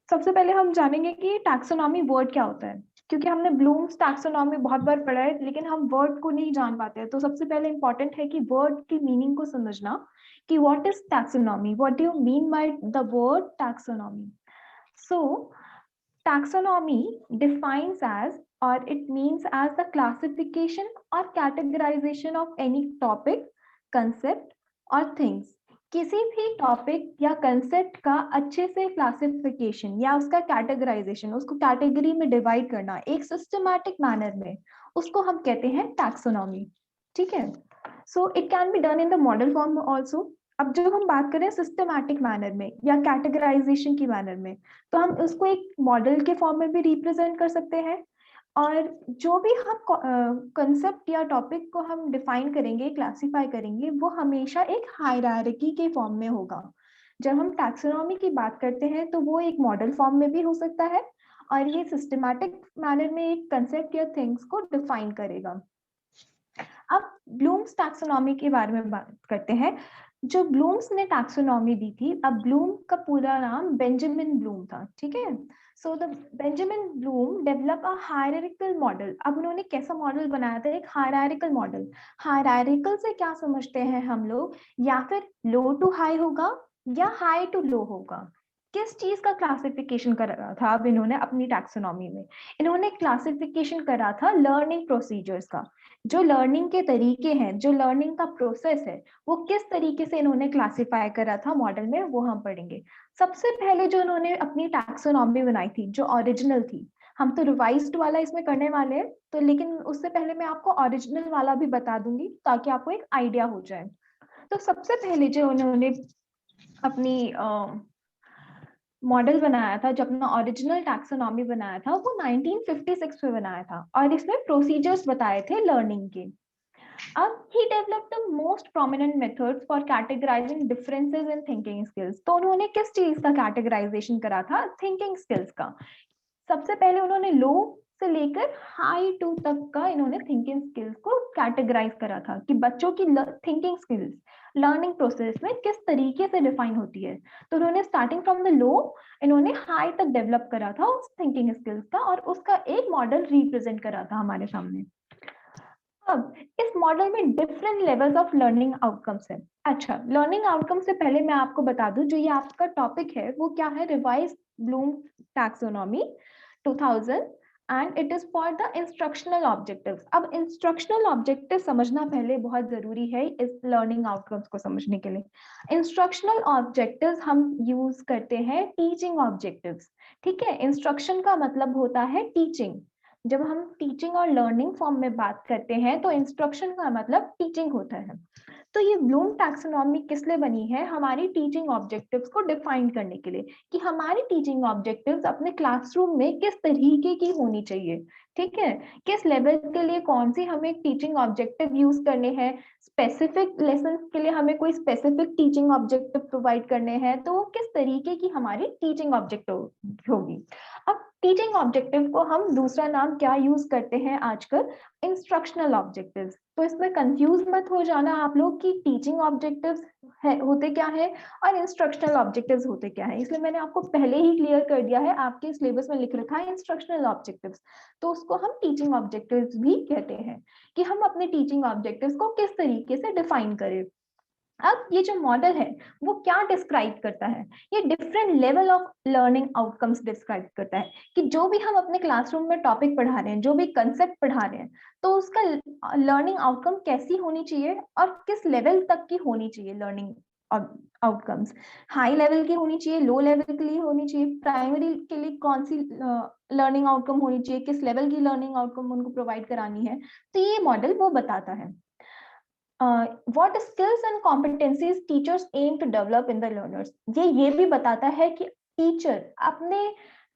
सबसे पहले हम जानेंगे कि टैक्सोनॉमी वर्ड क्या होता है, क्योंकि हमने ब्लूम्स टैक्सोनॉमी बहुत बार पढ़ा है लेकिन हम वर्ड को नहीं जान पाते हैं। तो सबसे पहले इंपॉर्टेंट है कि वर्ड की मीनिंग को समझना कि what is taxonomy, what do you mean by the word taxonomy. So taxonomy defines as, or it means as, the classification or categorization of any topic, concept or things। किसी भी topic या concept का अच्छे से classification या उसका categorisation, उसको category में डिवाइड करना एक सिस्टमैटिक मैनर में, उसको हम कहते हैं टैक्सोनॉमी। ठीक है, so it can be done in the model form also. अब जब हम बात करें सिस्टमैटिक मैनर में या कैटेगराइजेशन की मैनर में, तो हम उसको एक मॉडल के फॉर्म में भी रिप्रेजेंट कर सकते हैं। और जो भी हम कंसेप्ट या टॉपिक को हम डिफाइन करेंगे, क्लासिफाई करेंगे, वो हमेशा एक हायरार्की के फॉर्म में होगा। जब हम टैक्सोनॉमी की बात करते हैं तो वो एक मॉडल फॉर्म में भी हो सकता है और ये सिस्टमैटिक मैनर में एक कंसेप्ट या थिंग्स को डिफाइन करेगा। अब ब्लूम्स टैक्सोनॉमी के बारे में बात करते हैं। जो ब्लूम्स ने टैक्सोनॉमी दी थी, अब ब्लूम का पूरा नाम बेंजामिन ब्लूम था। ठीक है, so the Benjamin Bloom develop a hierarchical model. अब उन्होंने कैसा मॉडल बनाया था? एक हायरार्किकल मॉडल। हायरार्किकल से क्या समझते हैं हम लोग? या फिर लो टू हाई होगा या हाई टू लो होगा। किस चीज का क्लासिफिकेशन कर रहा था अब इन्होंने अपनी टैक्सोनॉमी में? इन्होंने क्लासिफिकेशन करा था लर्निंग प्रोसीजर्स का। जो लर्निंग के तरीके हैं, जो लर्निंग का प्रोसेस है, वो किस तरीके से इन्होंने क्लासिफाई करा था मॉडल में, वो हम पढ़ेंगे। सबसे पहले जो इन्होंने अपनी टैक्सोनॉमी बनाई थी, जो ओरिजिनल थी, हम तो रिवाइज्ड वाला इसमें करने वाले हैं, तो लेकिन उससे पहले मैं आपको ओरिजिनल वाला भी बता दूंगी ताकि आपको एक आइडिया हो जाए। तो सबसे पहले जो उन्होंने अपनी मॉडल बनाया था, जो अपना ओरिजिनल टैक्सोनॉमी बनाया था, वो 1956 में बनाया था और इसमें प्रोसीजर्स बताए थे लर्निंग के। अब he developed the most prominent methods for categorizing differences in thinking skills। तो उन्होंने किस चीज का कैटेगराइजेशन करा था? थिंकिंग स्किल्स का। सबसे पहले उन्होंने लो से लेकर हाई टू तक का इन्होंने थिंकिंग स्किल्स को कैटेगराइज करा था कि बच्चों की थिंकिंग स्किल्स लर्निंग प्रोसेस में किस तरीके से डिफाइन होती है। तो उन्होंने स्टार्टिंग फ्रॉम द लो इन्होंने हाई तक डेवलप करा था उस थिंकिंग स्किल्स का और उसका एक मॉडल रिप्रेजेंट करा था हमारे सामने। अब इस मॉडल में different levels of learning outcomes है। अच्छा, लर्निंग आउटकम से पहले मैं आपको बता दूं, जो ये आपका टॉपिक है वो क्या है? Revise Bloom taxonomy 2000 and it is for the instructional objectives. अब इंस्ट्रक्शनल ऑब्जेक्टिव समझना पहले बहुत जरूरी है इस लर्निंग आउटकम्स को समझने के लिए। इंस्ट्रक्शनल ऑब्जेक्टिव्स हम यूज करते हैं टीचिंग ऑब्जेक्टिव्स। ठीक है, इंस्ट्रक्शन का मतलब होता है टीचिंग। जब हम टीचिंग और लर्निंग फॉर्म में बात करते हैं तो इंस्ट्रक्शन का मतलब टीचिंग होता है। तो ये ब्लूम टैक्सोनॉमी किस लिए बनी है? हमारी टीचिंग ऑब्जेक्टिव्स को डिफाइन करने के लिए, कि हमारी टीचिंग ऑब्जेक्टिव्स अपने क्लासरूम में किस तरीके की होनी चाहिए। ठीक है, किस लेवल के लिए कौन सी हमें टीचिंग ऑब्जेक्टिव यूज करने हैं, स्पेसिफिक लेसन के लिए हमें कोई स्पेसिफिक टीचिंग ऑब्जेक्टिव प्रोवाइड करने हैं, तो वो किस तरीके की हमारी टीचिंग ऑब्जेक्टिव होगी। अब टीचिंग ऑब्जेक्टिव को हम दूसरा नाम क्या यूज करते हैं आजकल? Instructional objectives. तो इसमें कंफ्यूज मत हो जाना आप लोग कि टीचिंग ऑब्जेक्टिव्स होते क्या है और इंस्ट्रक्शनल ऑब्जेक्टिव्स होते क्या है, इसलिए मैंने आपको पहले ही क्लियर कर दिया है। आपके सिलेबस में लिख रखा है इंस्ट्रक्शनल ऑब्जेक्टिव्स, तो उसको हम टीचिंग ऑब्जेक्टिव्स भी कहते हैं, कि हम अपने टीचिंग ऑब्जेक्टिव्स को किस तरीके से डिफाइन करें। अब ये जो मॉडल है वो क्या डिस्क्राइब करता है? ये different level of learning outcomes describe करता है, कि जो भी हम अपने क्लासरूम में टॉपिक पढ़ा रहे हैं, जो भी कंसेप्ट पढ़ा रहे हैं, तो उसका लर्निंग आउटकम कैसी होनी चाहिए और किस लेवल तक की होनी चाहिए लर्निंग आउटकम्स। हाई लेवल की होनी चाहिए, लो लेवल के लिए होनी चाहिए, प्राइमरी के लिए कौन सी लर्निंग आउटकम होनी चाहिए, किस लेवल की लर्निंग आउटकम उनको प्रोवाइड करानी है। तो ये मॉडल वो बताता है। what skills and competencies teachers aim to develop in the learners। ये भी बताता है कि टीचर अपने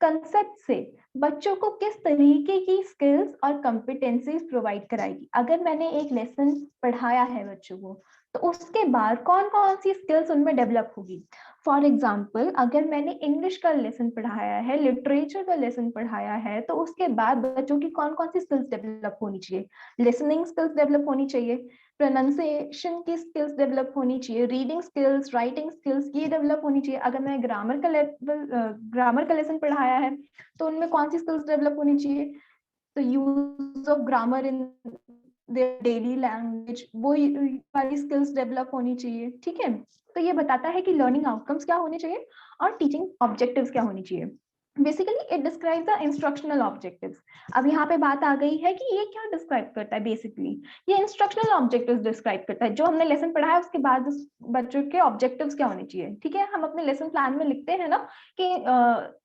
कंसेप्ट से बच्चों को किस तरीके की स्किल्स और कॉम्पिटेंसीज प्रोवाइड कराएगी। अगर मैंने एक लेसन पढ़ाया है बच्चों को, तो उसके बाद कौन कौन सी स्किल्स उनमें डेवलप होगी। फॉर एग्जाम्पल, अगर मैंने इंग्लिश का लेसन पढ़ाया है, लिटरेचर का लेसन पढ़ाया है, तो उसके बाद बच्चों की कौन कौन सी स्किल्स डेवलप होनी चाहिए। लिसनिंग स्किल्स डेवलप होनी चाहिए, प्रोनाउंसिएशन की स्किल्स डेवलप होनी चाहिए, रीडिंग स्किल्स, राइटिंग स्किल्स ये डेवलप होनी चाहिए। अगर मैं ग्रामर का लेसन पढ़ाया है तो उनमें कौन सी स्किल्स डेवलप होनी चाहिए। तो use of grammar in daily language, वो वाली स्किल्स डेवलप होनी चाहिए। ठीक है, तो ये बताता है कि लर्निंग आउटकम्स क्या होने चाहिए और टीचिंग ऑब्जेक्टिव्स क्या होनी चाहिए। Basically it describes the instructional objectives. अब यहाँ पे बात आ गई है कि ये क्या डिस्क्राइब करता है। बेसिकली ये इंस्ट्रक्शनल ऑब्जेक्टिव्स डिस्क्राइब करता है, जो हमने लेसन पढ़ा है उसके बाद उस बच्चों के ऑब्जेक्टिव्स क्या होने चाहिए। ठीक है, हम अपने लेसन प्लान में लिखते हैं ना कि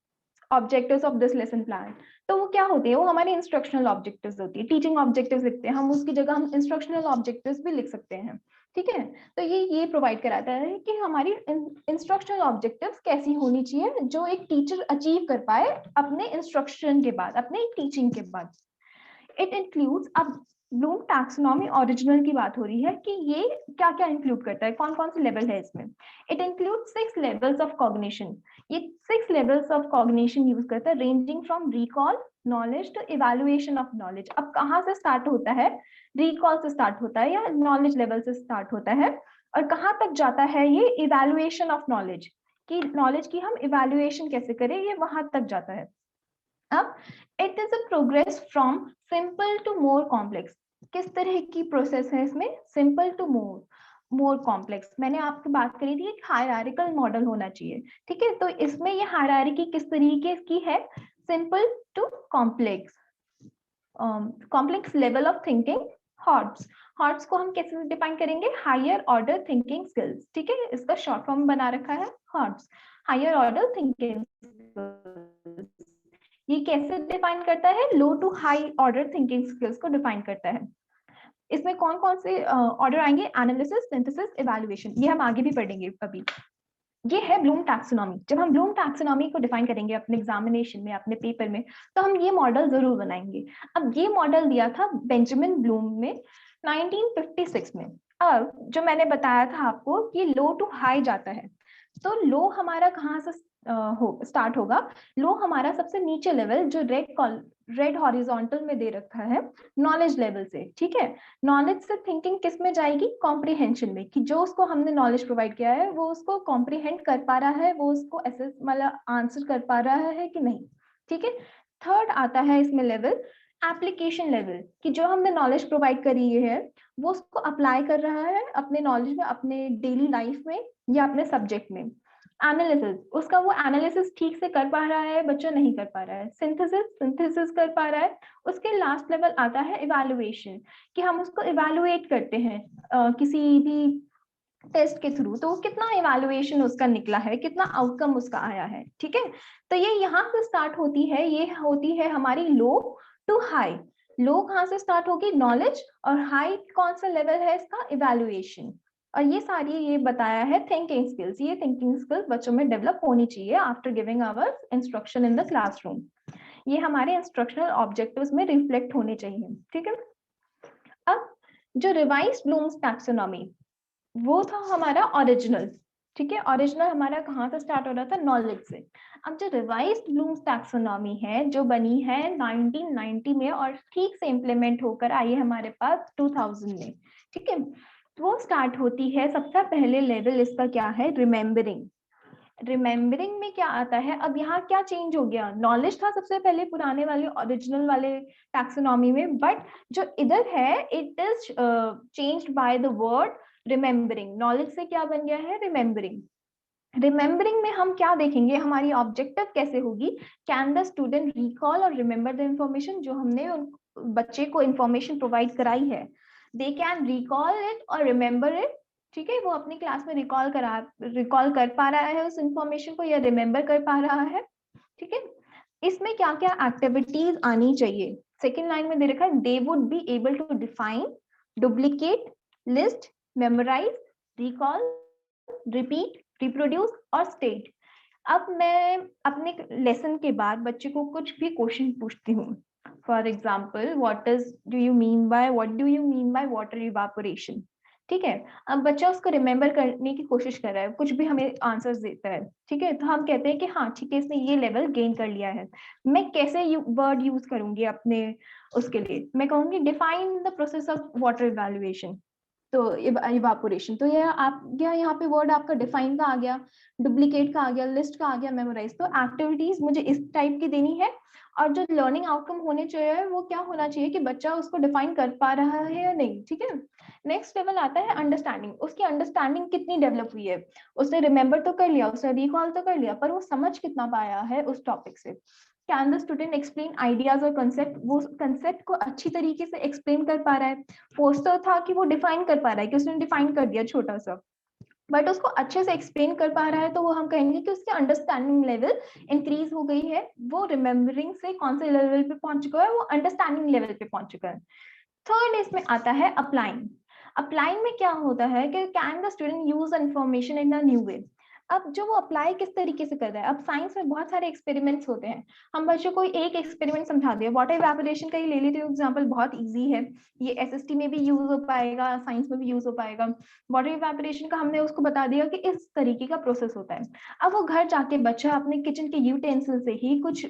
objectives of this lesson plan, तो वो क्या होती है, वो हमारे इंस्ट्रक्शनल ऑब्जेक्टिव्स होती है। टीचिंग ऑब्जेक्टिव्स लिखते हैं हम, उसकी जगह हम इंस्ट्रक्शनल ऑब्जेक्टिव्स भी लिख सकते हैं। ठीक है, तो ये प्रोवाइड कराता है कि हमारी इंस्ट्रक्शनल ऑब्जेक्टिव्स कैसी होनी चाहिए जो एक टीचर अचीव कर पाए अपने इंस्ट्रक्शन के बाद, अपने टीचिंग के बाद। इट इंक्लूड्स, अब ब्लूम टैक्सोनॉमी ओरिजिनल की बात हो रही है कि ये क्या क्या इंक्लूड करता है, कौन कौन से लेवल है इसमें। It include 6 levels of cognition. ये 6 लेवल्स ऑफ कॉग्निशन यूज करता है, ranging from recall knowledge to evaluation of knowledge. अब कहाँ से स्टार्ट होता है, रिकॉल से स्टार्ट होता है या नॉलेज लेवल से स्टार्ट होता है, और कहाँ तक जाता है ये इवैल्यूएशन ऑफ नॉलेज, कि नॉलेज की हम इवैल्यूएशन कैसे करें, ये वहां तक जाता है। अब it is a progress from simple to more complex. किस तरह की प्रोसेस है इसमें, सिंपल टू मोर कॉम्प्लेक्स। मैंने आपको बात करी थी एक हायरार्किकल मॉडल होना चाहिए। ठीक है, तो इसमें ये हायरार्की किस तरीके की है, simple to complex, complex level of thinking, HOTS. HOTS को हम कैसे डिफाइन करेंगे, हायर ऑर्डर थिंकिंग स्किल्स। ठीक है, इसका शॉर्ट फॉर्म बना रखा है HOTS, higher order thinking skills. ये कैसे डिफाइन करता है, low to high order thinking skills को डिफाइन करता है। इसमें कौन कौन से ऑर्डर आएंगे, एनालिसिस, सिंथेसिस, इवैल्यूएशन, ये हम आगे भी पढ़ेंगे अभी। ये है ब्लूम टैक्सोनॉमी। जब हम ब्लूम टैक्सोनॉमी को डिफाइन करेंगे अपने एग्जामिनेशन में, अपने पेपर में, तो हम ये मॉडल जरूर बनाएंगे। अब ये मॉडल दिया था बेंजामिन ब्लूम में 1956 में। अब जो मैंने बताया था आपको कि लो टू हाई जाता है, तो लो हमारा कहाँ से स्टार्ट होगा, लो हमारा सबसे नीचे लेवल जो रेड हॉरिजॉन्टल में दे रखा है, नॉलेज लेवल से। ठीक है, नॉलेज से थिंकिंग किस में जाएगी, कॉम्प्रिहेंशन में, कि जो उसको हमने नॉलेज प्रोवाइड किया है वो उसको कॉम्प्रिहेंड कर पा रहा है, वो उसको एसेस मतलब आंसर कर पा रहा है कि नहीं। ठीक है, थर्ड आता है इसमें लेवल एप्लीकेशन लेवल, कि जो हमने नॉलेज प्रोवाइड करी है वो उसको अप्लाई कर रहा है अपने नॉलेज में, अपने डेली लाइफ में या अपने सब्जेक्ट में। एनालिसिस, उसका वो एनालिसिस ठीक से कर पा रहा है, बच्चा नहीं कर पा रहा है। सिंथेसिस कर पा रहा है। उसके लास्ट लेवल आता है इवैल्यूएशन, कि हम उसको इवैल्यूएट करते हैं किसी भी टेस्ट के थ्रू, तो कितना इवैल्यूएशन उसका निकला है, कितना आउटकम उसका आया है। ठीक है, तो ये यहाँ से स्टार्ट होती है, ये होती है हमारी लो टू हाई। लो कहाँ से स्टार्ट होगी, नॉलेज, और हाई कौन सा लेवल है इसका, इवैल्यूएशन। और ये सारी ये बताया है थिंकिंग स्किल्स, ये थिंकिंग स्किल्स बच्चों में डेवलप होनी चाहिए after giving our instruction in the classroom. ये हमारे इंस्ट्रक्शनल ऑब्जेक्टिव्स में रिफ्लेक्ट होने चाहिए। ठीक है, अब जो रिवाइज ब्लूम्स टैक्सोनॉमी, वो था हमारा ओरिजिनल। ठीक है, ओरिजिनल हमारा कहाँ से स्टार्ट हो रहा था, नॉलेज से। अब जो रिवाइज्ड ब्लूम्स टैक्सोनॉमी है, जो बनी है 1990 में और ठीक से इम्प्लीमेंट होकर आई है हमारे पास 2000 में। ठीक है, तो वो स्टार्ट होती है, सबसे पहले लेवल इसका क्या है, रिमेम्बरिंग। रिमेम्बरिंग में क्या आता है, अब यहाँ क्या चेंज हो गया, नॉलेज था सबसे पहले पुराने वाले ओरिजिनल वाले टैक्सोनॉमी में, बट जो इधर है it is changed by the word remembering. Knowledge से क्या बन गया है, रिमेम्बरिंग। रिमेम्बरिंग में हम क्या देखेंगे, हमारी ऑब्जेक्टिव कैसे होगी, कैन द स्टूडेंट रिकॉल और रिमेम्बर द इंफॉर्मेशन, जो हमने उन बच्चे को इंफॉर्मेशन प्रोवाइड कराई है, दे कैन रिकॉल इट और रिमेम्बर इट। ठीक है, वो अपनी क्लास में रिकॉल कर पा रहा है उस इंफॉर्मेशन को या रिमेम्बर कर पा रहा है। ठीक है, इसमें क्या क्या एक्टिविटीज आनी चाहिए, सेकेंड लाइन में दे रखा है, they would be able to define, duplicate, list, memorise, recall, repeat, reproduce और स्टेट। अब मैं अपने लेसन के बाद बच्चे को कुछ भी क्वेश्चन पूछती हूँ। For example, what do you mean by water evaporation. ठीक है। अब बच्चा उसको रिमेम्बर करने की कोशिश कर रहा है, कुछ भी हमें आंसर्स देता है, ठीक है, तो हम कहते हैं कि हाँ ठीक है, इसने ये लेवल गेन कर लिया है। मैं कैसे वर्ड यूज करूंगी अपने उसके लिए, मैं कहूंगी define the process of water evaluation, तो इवापोरेशन, तो ये आप यहाँ पे वर्ड आपका डिफाइन का आ गया, डुप्लीकेट का आ गया, लिस्ट का आ गया, मेमोराइज। तो एक्टिविटीज मुझे इस टाइप की देनी है, और जो लर्निंग आउटकम होने चाहिए वो क्या होना चाहिए कि बच्चा उसको डिफाइन कर पा रहा है या नहीं, ठीक है। नेक्स्ट लेवल आता है अंडरस्टैंडिंग, उसकी अंडरस्टैंडिंग कितनी डेवलप हुई है, उसने रिमेम्बर तो कर लिया, उसने रिकॉल तो कर लिया, पर वो समझ कितना पाया है उस टॉपिक से। Can the student explain ideas और कंसेप्ट, वो कंसेप्ट को अच्छी तरीके से एक्सप्लेन कर पा रहा है। पोस्टर था कि वो डिफाइन कर पा रहा है, कि उसने डिफाइन कर दिया छोटा सा, बट उसको अच्छे से एक्सप्लेन कर पा रहा है, तो वो हम कहेंगे कि उसकी अंडरस्टैंडिंग लेवल इंक्रीज हो गई है, वो रिमेम्बरिंग से कौन से लेवल पे पहुंच चुका है, वो अंडरस्टैंडिंग लेवल पे पहुंच चुका है। थर्ड इसमें आता है अप्लाइंग। अप्लाइंग में क्या होता है कि can the student use information in a new way. अब जो वो अप्लाई किस तरीके से कर रहा है, अब साइंस में बहुत सारे एक्सपेरिमेंट्स होते हैं, हम बच्चों को एक एक्सपेरिमेंट समझा दिया, वाटर इवेपोरेशन का ही ले लेते हो एग्जांपल, बहुत इजी है, ये एसएसटी में भी यूज हो पाएगा, साइंस में भी यूज हो पाएगा। वाटर इवेपोरेशन का हमने उसको बता दिया कि इस तरीके का प्रोसेस होता है। अब वो घर जाके बच्चा अपने किचन के यूटेंसिल से ही कुछ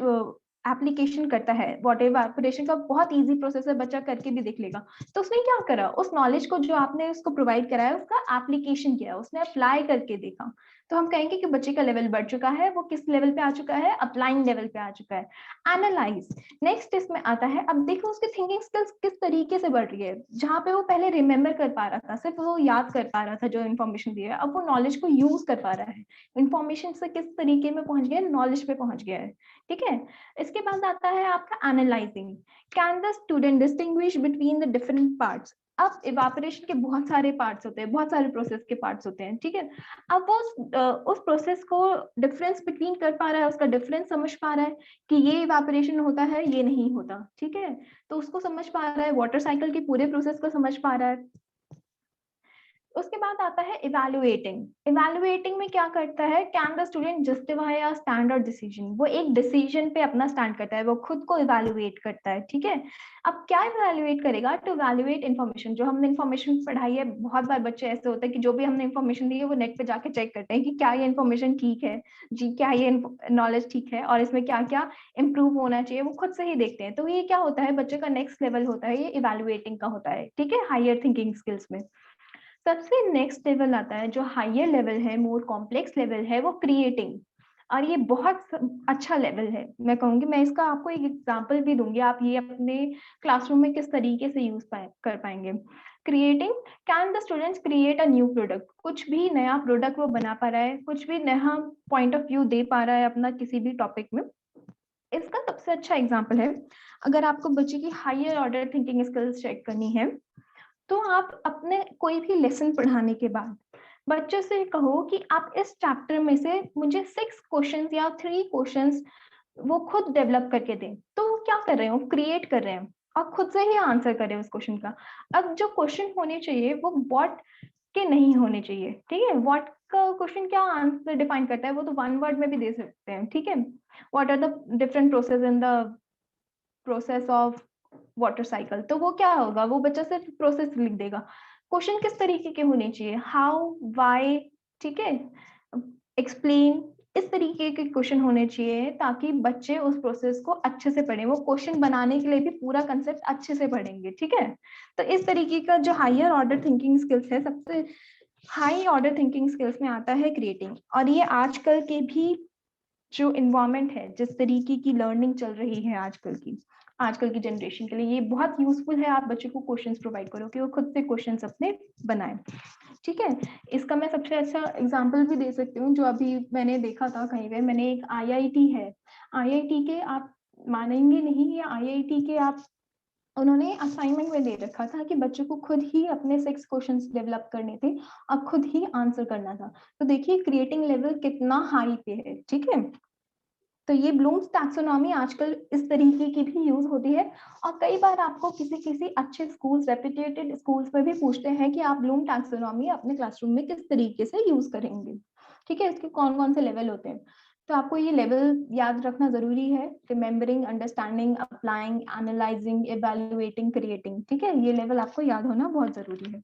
एप्लीकेशन करता है, वाटर इवेपोरेशन का बहुत इजी प्रोसेस है, बच्चा करके भी देख लेगा। तो उसने क्या करा, उस नॉलेज को जो आपने उसको प्रोवाइड करा है उसका एप्लीकेशन किया, उसने अप्लाई करके देखा। तो हम कहेंगे कि बच्चे का लेवल बढ़ चुका है, वो किस लेवल पे आ चुका है, अप्लाइंग लेवल पे आ चुका है। एनालाइज नेक्स्ट इसमें आता है, अब देखो उसकी थिंकिंग स्किल्स किस तरीके से बढ़ रही है, जहां पे वो पहले रिमेम्बर कर पा रहा था, सिर्फ वो याद कर पा रहा था जो इन्फॉर्मेशन दिया है, अब वो नॉलेज को यूज कर पा रहा है, इन्फॉर्मेशन से किस तरीके में पहुंच गया, नॉलेज पे पहुंच गया है, ठीक है। इसके बाद आता है आपका analysing. Can the student distinguish between the different parts. अब इवापोरेशन के बहुत सारे पार्ट्स होते हैं, बहुत सारे प्रोसेस के पार्ट्स होते हैं, ठीक है। अब वो उस प्रोसेस को डिफरेंस बिटवीन कर पा रहा है, उसका डिफरेंस समझ पा रहा है कि ये इवापोरेशन होता है, ये नहीं होता, ठीक है। तो उसको समझ पा रहा है, वाटर साइकिल के पूरे प्रोसेस को समझ पा रहा है। उसके बाद आता है इवैल्यूएटिंग। इवैल्यूएटिंग में क्या करता है, can the student justify a standard decision, वो एक डिसीजन पे अपना स्टैंड करता है, वो खुद को इवैल्यूएट करता है, ठीक है। अब क्या इवैल्यूएट करेगा, टू इवैल्यूएट इन्फॉर्मेशन, जो हमने इन्फॉर्मेशन पढ़ाई है, बहुत बार बच्चे ऐसे होते हैं कि जो भी हमने इन्फॉर्मेशन दी है वो नेट पे जाके चेक करते हैं कि क्या ये इन्फॉर्मेशन ठीक है जी, क्या ये नॉलेज ठीक है, और इसमें क्या क्या इम्प्रूव होना चाहिए, वो खुद से ही देखते हैं। तो ये क्या होता है, बच्चे का नेक्स्ट लेवल होता है, ये इवैल्यूएटिंग का होता है, ठीक है, हायर थिंकिंग स्किल्स में। सबसे नेक्स्ट लेवल आता है जो हायर लेवल है, मोर कॉम्प्लेक्स लेवल है, वो क्रिएटिंग। और ये बहुत अच्छा लेवल है, मैं कहूंगी, मैं इसका आपको एक एग्जांपल भी दूंगी, आप ये अपने क्लासरूम में किस तरीके से यूज कर पाएंगे। Creating, can the students create a new product, कुछ भी नया प्रोडक्ट वो बना पा रहा है, कुछ भी नया पॉइंट ऑफ व्यू दे पा रहा है अपना किसी भी टॉपिक में। इसका सबसे अच्छा एग्जाम्पल है, अगर आपको बच्चे की higher order thinking skills check करनी है, तो आप अपने कोई भी लेसन पढ़ाने के बाद बच्चे से कहो कि आप इस चैप्टर में से मुझे 6 क्वेश्चंस या 3 क्वेश्चंस वो खुद डेवलप करके दें, तो वो क्या कर रहे हो, क्रिएट कर रहे हैं, और खुद से ही आंसर करें उस क्वेश्चन का। अब जो क्वेश्चन होने चाहिए वो व्हाट के नहीं होने चाहिए, ठीक है। व्हाट का क्वेश्चन क्या आंसर डिफाइन करता है, वो तो 1 वर्ड में भी दे सकते हैं, ठीक है। What are the different process in the process of water cycle, तो वो क्या होगा, वो बच्चा सिर्फ प्रोसेस लिख देगा। क्वेश्चन किस तरीके के होने चाहिए, हाउ, व्हाई, ठीक है, एक्सप्लेन, इस तरीके के क्वेश्चन होने चाहिए, ताकि बच्चे उस प्रोसेस को अच्छे से पढ़ें, वो क्वेश्चन बनाने के लिए भी पूरा कंसेप्ट अच्छे से पढ़ेंगे, ठीक है। तो इस तरीके का जो हायर ऑर्डर थिंकिंग स्किल्स है, सबसे हाई ऑर्डर थिंकिंग स्किल्स में आता है क्रिएटिंग। और ये आजकल के भी जो इन्वायरमेंट है, जिस तरीके की लर्निंग चल रही है आजकल की जनरेशन के लिए, ये बहुत यूजफुल है, आप बच्चे को क्वेश्चंस प्रोवाइड करो कि वो खुद से क्वेश्चंस अपने बनाए, ठीक है। इसका मैं सबसे अच्छा एग्जांपल भी दे सकती हूँ, जो अभी मैंने देखा था कहीं पे, मैंने एक आईआईटी है, आईआईटी के आप मानेंगे नहीं, ये आईआईटी के आप उन्होंने असाइनमेंट में दे रखा था कि बच्चों को खुद ही अपने 6 क्वेश्चंस डेवलप करने थे और खुद ही आंसर करना था। तो देखिए क्रिएटिंग लेवल कितना हाई पे है, ठीक है। तो ये ब्लूम्स टैक्सोनॉमी आजकल इस तरीके की भी यूज होती है, और कई बार आपको किसी किसी अच्छे स्कूल्स, रेप्यूटेड स्कूल्स में भी पूछते हैं कि आप ब्लूम टैक्सोनॉमी अपने क्लासरूम में किस तरीके से यूज करेंगे, ठीक है, इसके कौन कौन से लेवल होते हैं। तो आपको ये लेवल याद रखना जरूरी है, remembering, understanding, applying, analysing, evaluating, creating, ठीक है, ये लेवल आपको याद होना बहुत जरूरी है।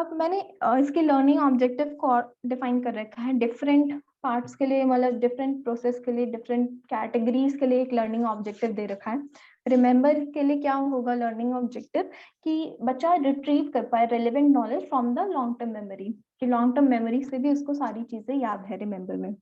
अब मैंने इसके लर्निंग ऑब्जेक्टिव को डिफाइन कर रखा है डिफरेंट पार्ट्स के लिए, मतलब डिफरेंट प्रोसेस के लिए, डिफरेंट कैटेगरीज के लिए एक लर्निंग ऑब्जेक्टिव दे रखा है। रिमेंबर के लिए क्या होगा लर्निंग ऑब्जेक्टिव, कि बच्चा रिट्रीव कर पाए relevant knowledge from the long term memory, कि लॉन्ग टर्म मेमोरी से भी उसको सारी चीजें याद है रिमेंबर में।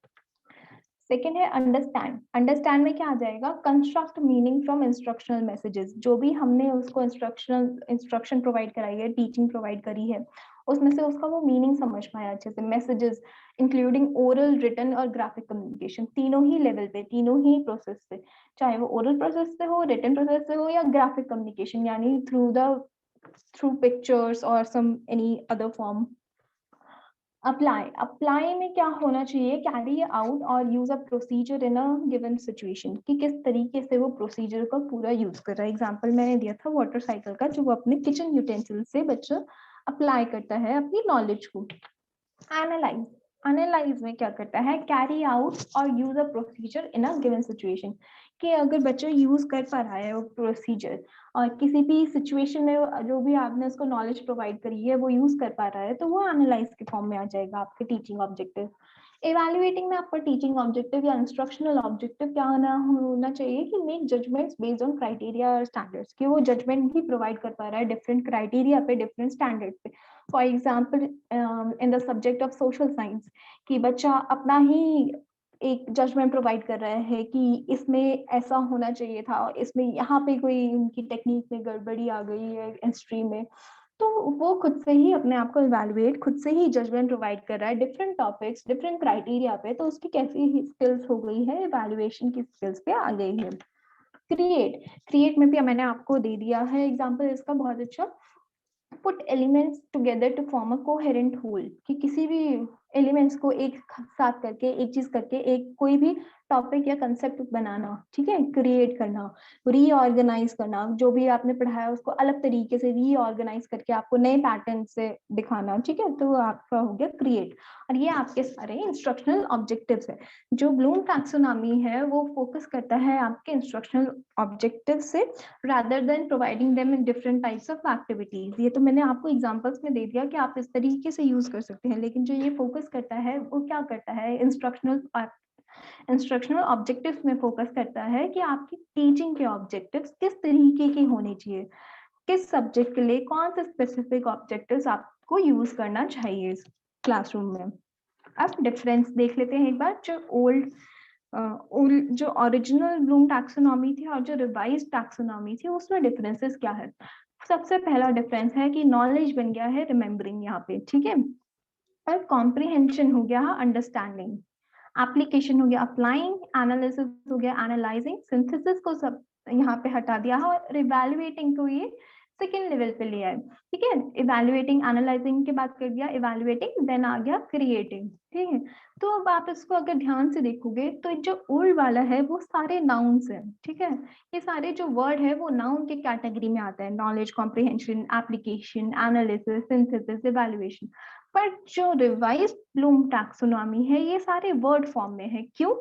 सेकेंड है अंडरस्टैंड। अंडरस्टैंड में क्या आ जाएगा, construct meaning from instructional messages, जो भी हमने उसको इंस्ट्रक्शन प्रोवाइड कराई है, टीचिंग प्रोवाइड करी है, उसमें से उसका वो मीनिंग समझ पाया अच्छे से। मैसेजेस इंक्लूडिंग ओरल, रिटन और ग्राफिक कम्युनिकेशन, तीनों ही लेवल पे, तीनों ही प्रोसेस से, चाहे वो ओरल प्रोसेस से हो, रिटन प्रोसेस से हो, या ग्राफिक कम्युनिकेशन यानी थ्रू पिक्चर्स और some any other form. Apply में क्या होना चाहिए, कैरी आउट और use a procedure in a given situation, कि किस तरीके से वो प्रोसीजर का पूरा यूज कर रहा है। एग्जांपल मैंने दिया था वाटर साइकिल का, जो वो अपने किचन यूटेंसिल से बच्चा अप्लाई करता है अपनी नॉलेज को। एनालाइज, एनालाइज में क्या करता है, कैरी आउट और use a procedure in a given situation, कि अगर बच्चा यूज कर पा रहा है वो प्रोसीजर और किसी भी सिचुएशन में जो भी आपने उसको नॉलेज प्रोवाइड करी है वो यूज कर पा रहा है, तो वो एनालाइज के फॉर्म में आ जाएगा आपके टीचिंग ऑब्जेक्टिव। इवैल्यूएटिंग में आपका टीचिंग ऑब्जेक्टिव या इंस्ट्रक्शनल ऑब्जेक्टिव क्या होना चाहिए, कि make judgments based on criteria और स्टैंडर्ड्स, कि वो जजमेंट भी प्रोवाइड कर पा रहा है डिफरेंट क्राइटेरिया पे, डिफरेंट स्टैंडर्ड पे। For example in the subject of social science, कि बच्चा अपना ही एक जजमेंट प्रोवाइड कर रहा है कि इसमें ऐसा होना चाहिए था, इसमें यहाँ पे कोई उनकी टेक्निक में गड़बड़ी आ गई है हिस्ट्री में, तो वो खुद से ही अपने आप को इवैल्यूएट, खुद से ही जजमेंट प्रोवाइड कर रहा है डिफरेंट टॉपिक्स, डिफरेंट क्राइटेरिया पे, तो उसकी कैसी स्किल्स हो गई है, इवैल्यूएशन की स्किल्स पे आ गई है। क्रिएट, क्रिएट में भी मैंने आपको दे दिया है एग्जांपल इसका बहुत अच्छा, put elements together to form a coherent whole, कि किसी भी एलिमेंट्स को एक साथ करके, एक चीज करके, एक कोई भी टॉपिक या कंसेप्ट बनाना, ठीक है, क्रिएट करना, रीऑर्गेनाइज करना, जो भी आपने पढ़ाया उसको अलग तरीके से रीऑर्गेनाइज करके आपको नए पैटर्न से दिखाना, ठीक है, तो आपका हो गया क्रिएट। और ये आपके सारे इंस्ट्रक्शनल ऑब्जेक्टिव्स है। जो ब्लूम टैक्सोनॉमी है वो फोकस करता है आपके इंस्ट्रक्शनल ऑब्जेक्टिव से, rather than providing them in different types of activities। ये तो मैंने आपको एग्जांपल्स में दे दिया कि आप इस तरीके से यूज कर सकते हैं, लेकिन जो ये फोकस करता है वो क्या करता है, इंस्ट्रक्शनल ऑब्जेक्टिव्स में फोकस करता है कि आपकी टीचिंग के ऑब्जेक्टिव्स किस तरीके के होने चाहिए, किस सब्जेक्ट के लिए कौन से स्पेसिफिक ऑब्जेक्टिव्स आपको यूज करना चाहिए क्लासरूम में। अब डिफरेंस देख लेते हैं एक बार, जो ओरिजिनल ब्लूम टैक्सोनॉमी थी और जो रिवाइज टैक्सोनॉमी थी उसमें डिफरेंसेस क्या है। सबसे पहला डिफरेंस है कि नॉलेज बन गया है रिमेम्बरिंग यहाँ पे, ठीक है, और कॉम्प्रिहेंशन हो गया अंडरस्टैंडिंग, एप्लीकेशन हो गया अप्लाइंग, एनालिसिस हो गया एनालाइजिंग, सिंथेसिस को सब यहाँ पे हटा दिया है और इवैल्यूएटिंग को ये सेकेंड लेवल पे लिया है, ठीक है। इवैल्यूएटिंग एनालाइजिंग के बाद कर दिया इवैल्यूएटिंग, देन आ गया क्रिएटिंग, ठीक है। तो अब आप इसको अगर ध्यान से देखोगे तो जो ओल्ड वाला है वो सारे नाउन्स है, ठीक है, ये सारे जो वर्ड है वो नाउन के कैटेगरी में आता है, knowledge, comprehension, application, analysis, synthesis, evaluation. पर जो रिवाइज ब्लूम टैक्सोनॉमी है ये सारे वर्ड फॉर्म में है, क्यों,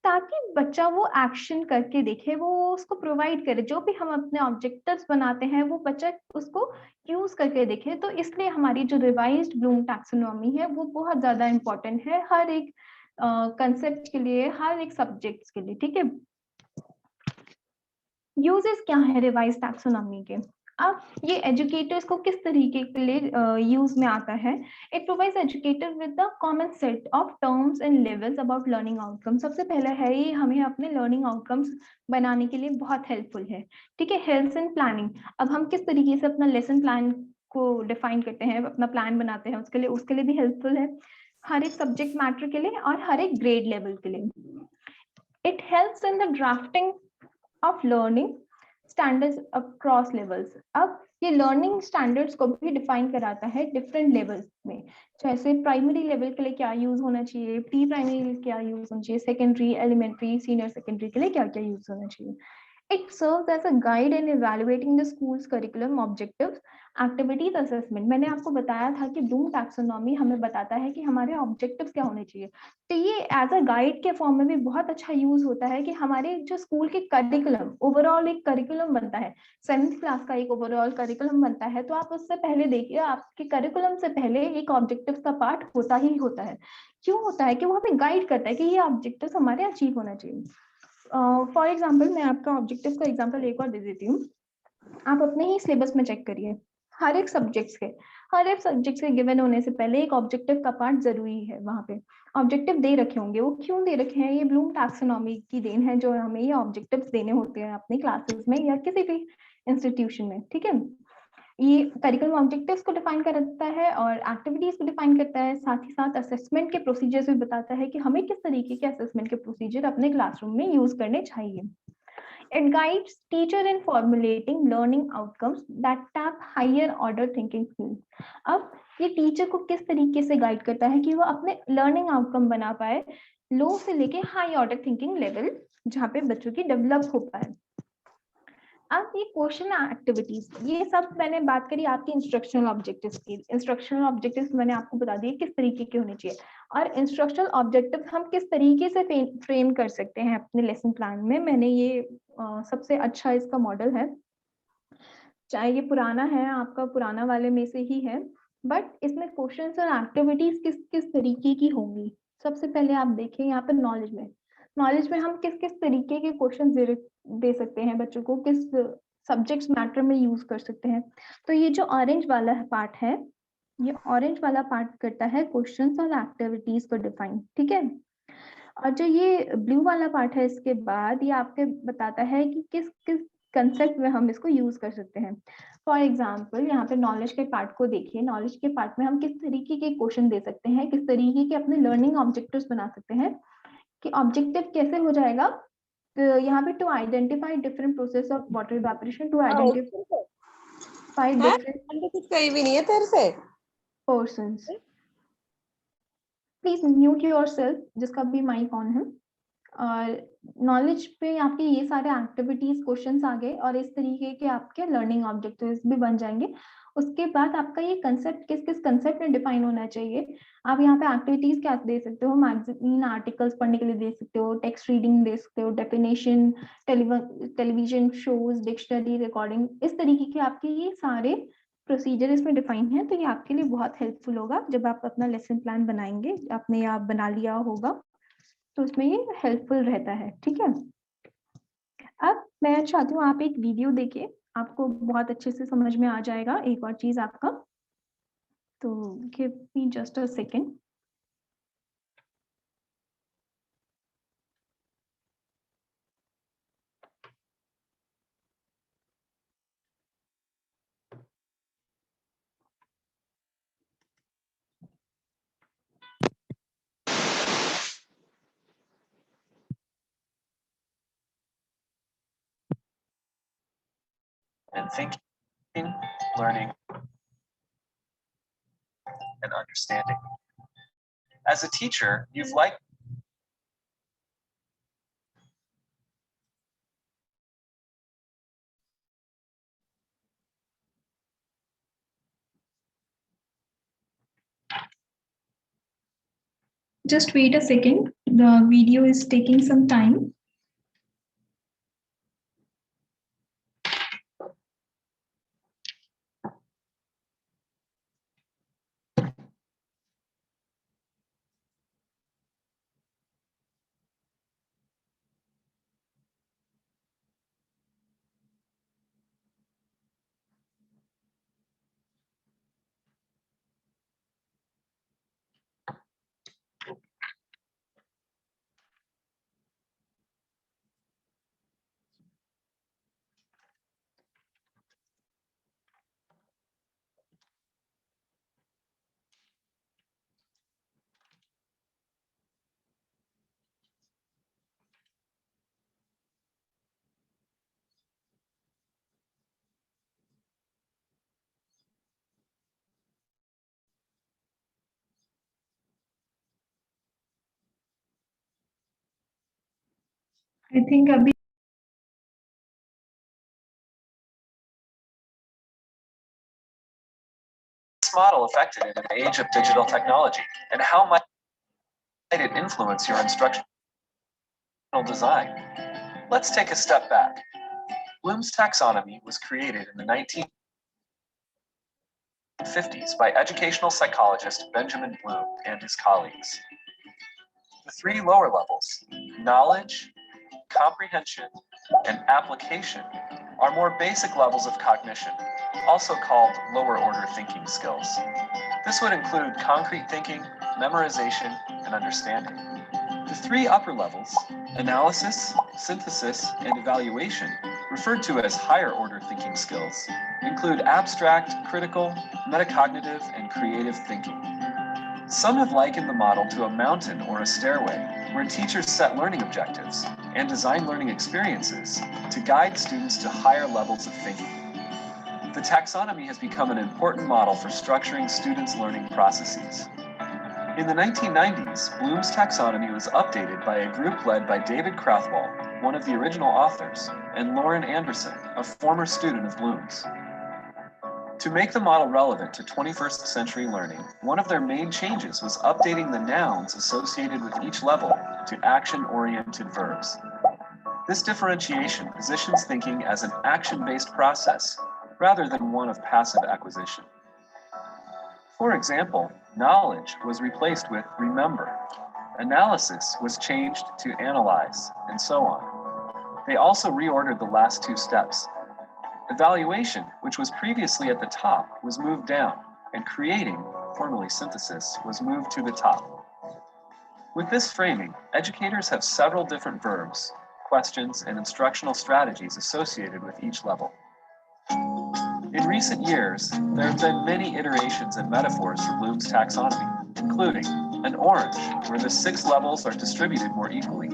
ताकि बच्चा वो एक्शन करके देखे, वो उसको प्रोवाइड करे, जो भी हम अपने ऑब्जेक्टिव्स बनाते हैं वो बच्चा उसको यूज करके देखे। तो इसलिए हमारी जो रिवाइज्ड ब्लूम टैक्सोनॉमी है वो बहुत ज्यादा इंपॉर्टेंट है हर एक कंसेप्ट के लिए, हर एक सब्जेक्ट्स के लिए, ठीक है। यूजेस क्या है रिवाइज टैक्सोनॉमी के, अब ये एजुकेटर्स को किस तरीके के लिए यूज में आता है। It provides educator with the common set of terms and levels about learning outcome. सबसे पहले है ये हमें अपने लर्निंग आउटकम्स बनाने के लिए बहुत हेल्पफुल है, ठीक है। हेल्थ एंड प्लानिंग, अब हम किस तरीके से अपना लेसन प्लान को डिफाइन करते हैं, अपना प्लान बनाते हैं, उसके लिए भी हेल्पफुल है, हर एक सब्जेक्ट मैटर के लिए और हर एक ग्रेड लेवल के लिए। It helps in the drafting of learning standards across levels. अब ये लर्निंग स्टैंडर्ड्स को भी डिफाइन कराता है डिफरेंट लेवल्स में, जैसे प्राइमरी लेवल के लिए क्या यूज होना चाहिए, प्री प्राइमरी क्या यूज होना चाहिए, सेकेंडरी, एलिमेंट्री, सीनियर सेकेंडरी के लिए क्या क्या यूज होना चाहिए। It serves as a guide in evaluating the school's curriculum, objectives, activities assessment. मैंने आपको बताया था कि ब्लूम टैक्सोनॉमी हमें बताता है कि हमारे ऑब्जेक्टिव्स क्या होने चाहिए, तो ये एज अ गाइड के फॉर्म में भी बहुत अच्छा यूज होता है कि हमारे जो स्कूल के करिकुलम, ओवरऑल एक करिकुलम बनता है, 7th क्लास का एक ओवरऑल करिकुलम बनता है, तो आप उससे पहले देखिए आपके करिकुलम से पहले एक ऑब्जेक्टिव्स का पार्ट होता ही होता है। क्यों होता है कि वो हमें गाइड करता है कि ये ऑब्जेक्टिव्स हमारे अचीव होना चाहिए। फॉर एग्जाम्पल मैं आपका ऑब्जेक्टिव का एग्जाम्पल एक और दे देती हूँ। आप अपने ही सिलेबस में चेक करिए, हर एक सब्जेक्ट्स के गिवन होने से पहले एक ऑब्जेक्टिव का पार्ट जरूरी है। वहां पे ऑब्जेक्टिव दे रखे होंगे, वो क्यों दे रखे हैं, ये ब्लूम टैक्सोनॉमी की देन है, जो हमें ये ऑब्जेक्टिव्स देने होते हैं अपनी क्लासेस में या किसी भी इंस्टीट्यूशन में, ठीक है। ये करिकुलम ऑब्जेक्टिव्स को डिफाइन करता है और एक्टिविटीज को डिफाइन करता है, साथ ही साथ असेसमेंट के प्रोसीजर्स भी बताता है कि हमें किस तरीके के असेसमेंट के प्रोसीजर अपने क्लासरूम में यूज करने चाहिए। It guides teacher in formulating learning outcomes that tap higher order thinking skills. अब ये टीचर को किस तरीके से गाइड करता है कि वो अपने लर्निंग आउटकम बना पाए, लो से लेके हाई ऑर्डर थिंकिंग लेवल, जहाँ पे बच्चों की डेवलप हो पाए। अब ये क्वेश्चन एक्टिविटीज, ये सब मैंने बात करी आपकी इंस्ट्रक्शनल ऑब्जेक्टिव्स की। इंस्ट्रक्शनल ऑब्जेक्टिव्स मैंने आपको बता दिए किस तरीके के होने चाहिए, और इंस्ट्रक्शनल ऑब्जेक्टिव हम किस तरीके से फ्रेम कर सकते हैं अपने लेसन प्लान में। मैंने ये सबसे अच्छा इसका मॉडल है, चाहे ये पुराना है, आपका पुराना वाले में से ही है, बट इसमें क्वेश्चंस और एक्टिविटीज किस किस तरीके की होंगी। सबसे पहले आप देखें यहाँ पर नॉलेज में हम किस किस तरीके के क्वेश्चन दे सकते हैं बच्चों को, किस सब्जेक्ट्स मैटर में यूज कर सकते हैं। तो ये जो ऑरेंज वाला पार्ट है, ये ऑरेंज वाला पार्ट करता है क्वेश्चंस और एक्टिविटीज को डिफाइन, ठीक है। और जो ये ब्लू वाला पार्ट है इसके बाद, ये आपके बताता है कि किस किस कंसेप्ट में हम इसको यूज कर सकते हैं। फॉर एग्जाम्पल यहाँ पे नॉलेज के पार्ट को देखिए, नॉलेज के पार्ट में हम किस तरीके के क्वेश्चन दे सकते हैं, किस तरीके के अपने लर्निंग ऑब्जेक्टिव्स बना सकते हैं, कि ऑब्जेक्टिव कैसे हो जाएगा। तो यहाँ पे to identify different process of water evaporation, to हाँ आइडेंटिफाई डिफरेंट मैंने कुछ कही भी नहीं है तेरे से। पर्सन्स। प्लीज म्यूट योरसेल्फ जिसका भी माइक ऑन है। और नॉलेज पे आपके ये सारे एक्टिविटीज क्वेश्चंस आ गए और इस तरीके के आपके लर्निंग ऑब्जेक्टिव्स भी बन जाएंगे। उसके बाद आपका ये कंसेप्ट किस किस कंसेप्ट में डिफाइन होना चाहिए। आप यहाँ पे एक्टिविटीज क्या दे सकते हो, मैगजीन आर्टिकल्स पढ़ने के लिए दे सकते हो, टेक्स्ट रीडिंग दे सकते हो, definition, television shows, dictionary, recording, इस तरीके के आपके ये सारे प्रोसीजर इसमें डिफाइन है। तो ये आपके लिए बहुत हेल्पफुल होगा जब आप अपना लेसन प्लान बनाएंगे, आपने आप बना लिया होगा तो उसमें ये हेल्पफुल रहता है, ठीक है। अब मैं चाहती हूँ आप एक वीडियो देखिए, आपको बहुत अच्छे से समझ में आ जाएगा एक और चीज आपका। तो give me just a second. And thinking, learning, and understanding. As a teacher, you've liked Just wait a second, the video is taking some time. I think अभी model affected in an age of digital technology, and how might it influence your instructional design? Let's take a step back. Bloom's taxonomy was created in the 1950s by educational psychologist Benjamin Bloom and his colleagues. The three lower levels, knowledge, comprehension, and application, are more basic levels of cognition, also called lower order thinking skills. This would include concrete thinking, memorization, and understanding. The three upper levels, analysis, synthesis, and evaluation, referred to as higher order thinking skills, include abstract, critical, metacognitive, and creative thinking. Some have likened the model to a mountain or a stairway, where teachers set learning objectives and design learning experiences to guide students to higher levels of thinking. The taxonomy has become an important model for structuring students' learning processes. In the 1990s, Bloom's taxonomy was updated by a group led by David Krathwohl, one of the original authors, and Lauren Anderson, a former student of Bloom's. To make the model relevant to 21st century learning, one of their main changes was updating the nouns associated with each level to action-oriented verbs. This differentiation positions thinking as an action-based process rather than one of passive acquisition. For example, knowledge was replaced with remember, analysis was changed to analyze, and so on. They also reordered the last two steps. Evaluation, which was previously at the top, was moved down, and creating, formerly synthesis, was moved to the top. With this framing, educators have several different verbs, questions, and instructional strategies associated with each level. In recent years, there have been many iterations and metaphors for Bloom's taxonomy, including an orange, where the 6 levels are distributed more equally,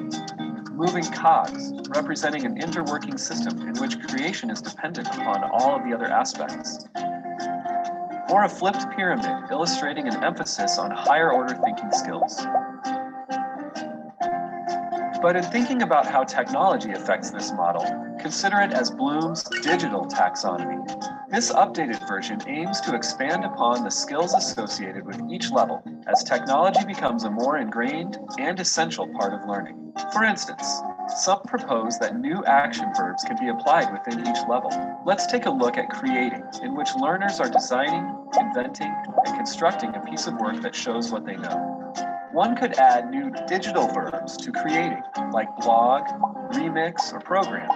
moving cogs, representing an interworking system in which creation is dependent upon all of the other aspects, or a flipped pyramid illustrating an emphasis on higher order thinking skills. But in thinking about how technology affects this model, consider it as Bloom's digital taxonomy. This updated version aims to expand upon the skills associated with each level as technology becomes a more ingrained and essential part of learning. For instance, some propose that new action verbs can be applied within each level. Let's take a look at creating, in which learners are designing, inventing, and constructing a piece of work that shows what they know. One could add new digital verbs to creating, like blog, remix, or program.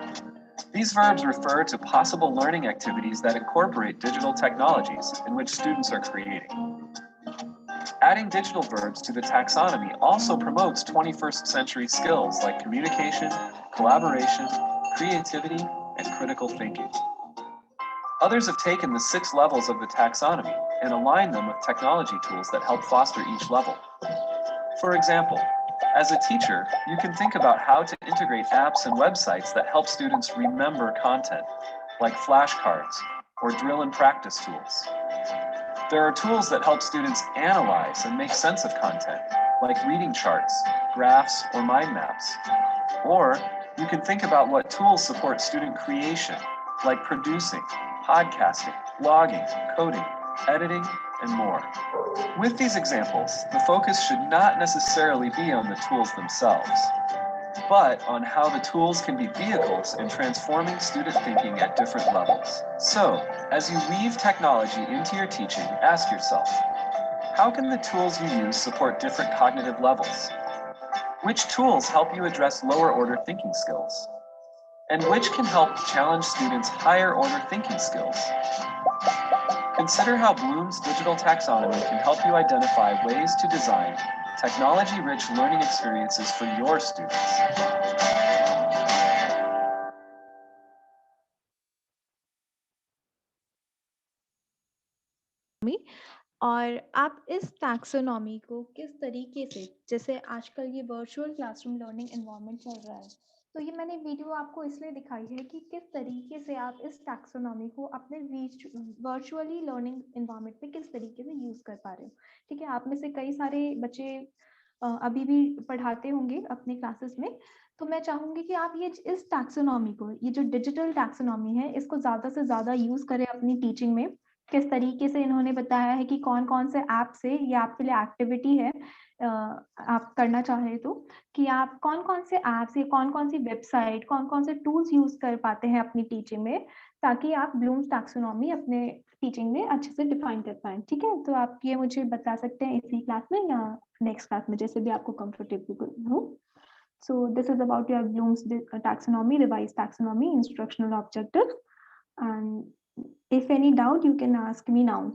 These verbs refer to possible learning activities that incorporate digital technologies in which students are creating. Adding digital verbs to the taxonomy also promotes 21st century skills like communication, collaboration, creativity, and critical thinking. Others have taken the 6 levels of the taxonomy and aligned them with technology tools that help foster each level. For example, as a teacher, you can think about how to integrate apps and websites that help students remember content, like flashcards or drill and practice tools. There are tools that help students analyze and make sense of content, like reading charts, graphs, or mind maps. Or you can think about what tools support student creation, like producing, podcasting, blogging, coding, editing, and more. With these examples, the focus should not necessarily be on the tools themselves, but on how the tools can be vehicles in transforming student thinking at different levels. So, as you weave technology into your teaching, ask yourself, how can the tools you use support different cognitive levels? Which tools help you address lower order thinking skills? And which can help challenge students' higher order thinking skills? Consider how Bloom's digital taxonomy can help you identify ways to design technology-rich learning experiences for your students. और आप इस taxonomy को किस तरीके से, जैसे आजकल ये वर्चुअल क्लासरूम लर्निंग एनवायरनमेंट चल रहा है, तो ये मैंने वीडियो आपको इसलिए दिखाई है कि किस तरीके से आप इस टैक्सोनॉमी को अपने वर्चुअली लर्निंग एनवायरनमेंट में किस तरीके से यूज कर पा रहे हो। ठीक है, आप में से कई सारे बच्चे अभी भी पढ़ाते होंगे अपने क्लासेस में, तो मैं चाहूंगी कि आप ये इस टैक्सोनॉमी को, ये जो डिजिटल टैक्सोनॉमी है, इसको ज्यादा से ज्यादा यूज करें अपनी टीचिंग में, किस तरीके से इन्होंने बताया है कि कौन कौन से ऐप से, ये आपके लिए एक्टिविटी है आप करना चाहे तो, कि आप कौन कौन से ऐप से, कौन कौन सी वेबसाइट, कौन कौन से टूल्स यूज कर पाते हैं अपनी टीचिंग में, ताकि आप ब्लूम्स टैक्सोनॉमी अपने टीचिंग में अच्छे से डिफाइन कर पाएं। ठीक है, तो आप ये मुझे बता सकते हैं इसी क्लास में या नेक्स्ट क्लास में, जैसे भी आपको कंफर्टेबल हो। So this is about your Bloom's taxonomy, revised taxonomy, instructional objectives. And if any doubt, you can ask me now.